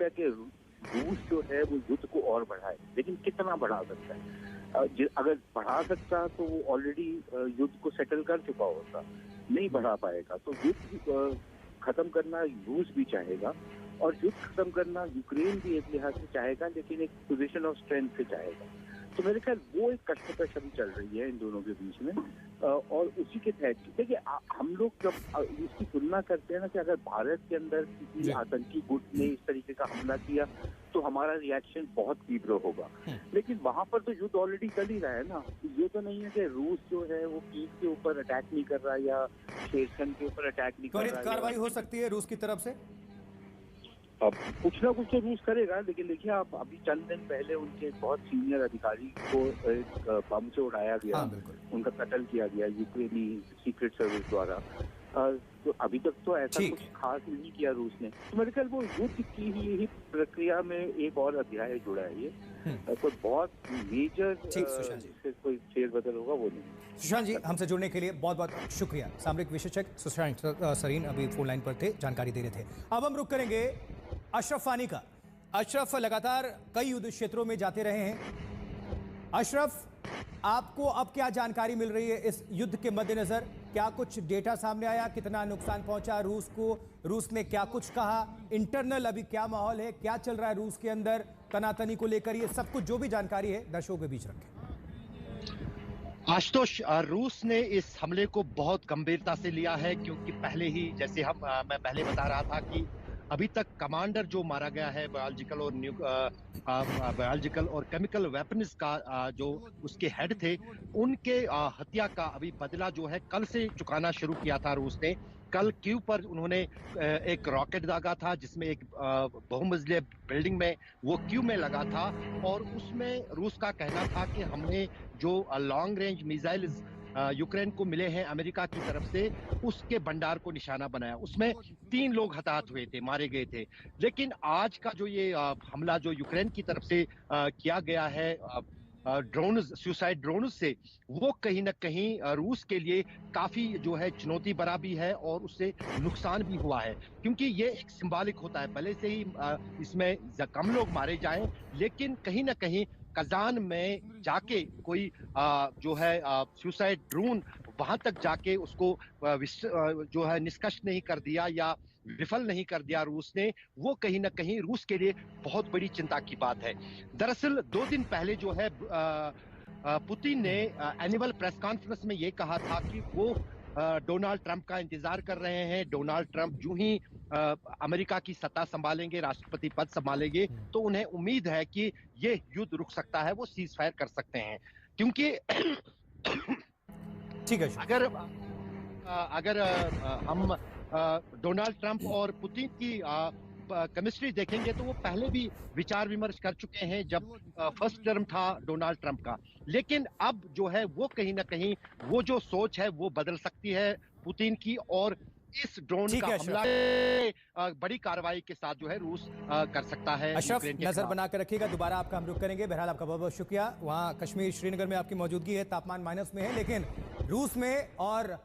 सकता है कि रूस जो है वो युद्ध को और बढ़ाए, लेकिन कितना बढ़ा सकता है? अगर बढ़ा सकता तो वो ऑलरेडी युद्ध को सेटल कर चुका होता। नहीं बढ़ा पाएगा तो युद्ध खत्म करना रूस भी चाहेगा और युद्ध खत्म करना यूक्रेन भी एक लिहाज से चाहेगा, लेकिन एक पोजीशन ऑफ स्ट्रेंथ से चाहेगा। तो मेरे ख्याल वो एक कश्मकश अभी चल रही है इन दोनों के बीच में, और उसी के तहत देखिए हम लोग जब इसकी तुलना करते हैं ना कि अगर भारत के अंदर किसी आतंकी गुट ने इस तरीके का हमला किया तो हमारा रिएक्शन बहुत तीव्र होगा, लेकिन वहां पर तो युद्ध ऑलरेडी चल ही रहा है ना। ये तो नहीं है कि रूस जो है वो कीव के ऊपर अटैक नहीं कर रहा या शेरसन के ऊपर अटैक नहीं कर रहा। त्वरित कार्रवाई हो सकती है रूस की तरफ से? अब कुछ ना कुछ तो रूस करेगा, लेकिन देखिए आप अभी चंद दिन पहले उनके बहुत सीनियर अधिकारी को एक बम से उड़ाया गया, उनका कत्ल किया गया यूक्रेनी सीक्रेट सर्विस द्वारा। तो अभी तक तो ऐसा कुछ खास नहीं किया रूस ने। तो मेरे ख्याल वो युद्ध की ही प्रक्रिया में एक और अध्याय जुड़ा है ये। कोई बहुत मेजर कोई फेरबदल होगा वो नहीं। सुशांत जी, हमसे जुड़ने के लिए बहुत बहुत शुक्रिया। सामरिक विशेषज्ञ सुशांत सरीन अभी फोन लाइन पर थे, जानकारी दे रहे थे। अब हम रुक करेंगे अशरफ फानी का। अशरफ लगातार कई युद्ध क्षेत्रों में जाते रहे हैं। अशरफ, आपको अब क्या जानकारी मिल रही है इस युद्ध के मद्देनजर? क्या कुछ डेटा सामने आया? कितना नुकसान पहुंचा रूस को? रूस ने क्या कुछ कहा? इंटरनल अभी क्या माहौल है? क्या चल रहा है रूस के अंदर तनातनी को लेकर? ये सब कुछ जो भी जानकारी है दर्शकों के बीच रखें। आशुतोष, रूस ने इस हमले को बहुत गंभीरता से लिया है, क्योंकि पहले ही जैसे मैं पहले बता रहा था कि अभी तक कमांडर जो मारा गया है बायोलॉजिकल और केमिकल वेपन्स का, जो उसके हेड थे, उनके हत्या का अभी बदला जो है कल से चुकाना शुरू किया था रूस ने। कल कीव पर उन्होंने एक रॉकेट दागा था जिसमें एक बहुमंजिले बिल्डिंग में वो कीव में लगा था, और उसमें रूस का कहना था कि हमने जो लॉन्ग रेंज मिसाइल्स यूक्रेन को मिले हैं अमेरिका की तरफ से, उसके भंडार को निशाना बनाया। उसमें 3 लोग हताहत हुए थे, मारे गए थे। लेकिन आज का जो ये हमला जो यूक्रेन की तरफ से किया गया है ड्रोन्स, सुसाइड ड्रोन्स से, वो कहीं ना कहीं रूस के लिए काफी जो है चुनौती भरा भी है और उससे नुकसान भी हुआ है, क्योंकि ये एक सिंबॉलिक होता है। भले से ही इसमें कम लोग मारे जाएं, लेकिन कहीं ना कहीं कजान में जाके कोई जो है सुसाइड ड्रोन वहां तक जाके उसको जो है निष्कर्ष नहीं कर दिया या विफल नहीं कर दिया रूस ने, वो कहीं ना कहीं रूस के लिए बहुत बड़ी चिंता की बात है। दरअसल 2 दिन पहले जो है पुतिन ने एनुअल प्रेस कॉन्फ्रेंस में ये कहा था कि वो डोनाल्ड ट्रंप का इंतजार कर रहे हैं। डोनाल्ड ट्रंप जो ही अमेरिका की सत्ता संभालेंगे, राष्ट्रपति पद संभालेंगे, तो उन्हें उम्मीद है कि ये युद्ध रुक सकता है, वो सीज फायर कर सकते हैं। क्योंकि ठीक है, अगर हम डोनाल्ड ट्रंप और पुतिन की केमिस्ट्री देखेंगे तो वो पहले भी विचार विमर्श कर चुके हैं जब फर्स्ट टर्म था डोनाल्ड ट्रंप का। लेकिन अब जो है वो कहीं ना कहीं वो जो सोच है वो बदल सकती है पुतिन की, और इस ड्रोन का हमला बड़ी कार्रवाई के साथ जो है रूस कर सकता है। अशरफ, नजर बनाकर रखिएगा, दोबारा आपका हम रुख करेंगे। बहरहाल आपका बहुत बहुत शुक्रिया। वहां कश्मीर श्रीनगर में आपकी मौजूदगी है, तापमान माइनस में है, लेकिन रूस में और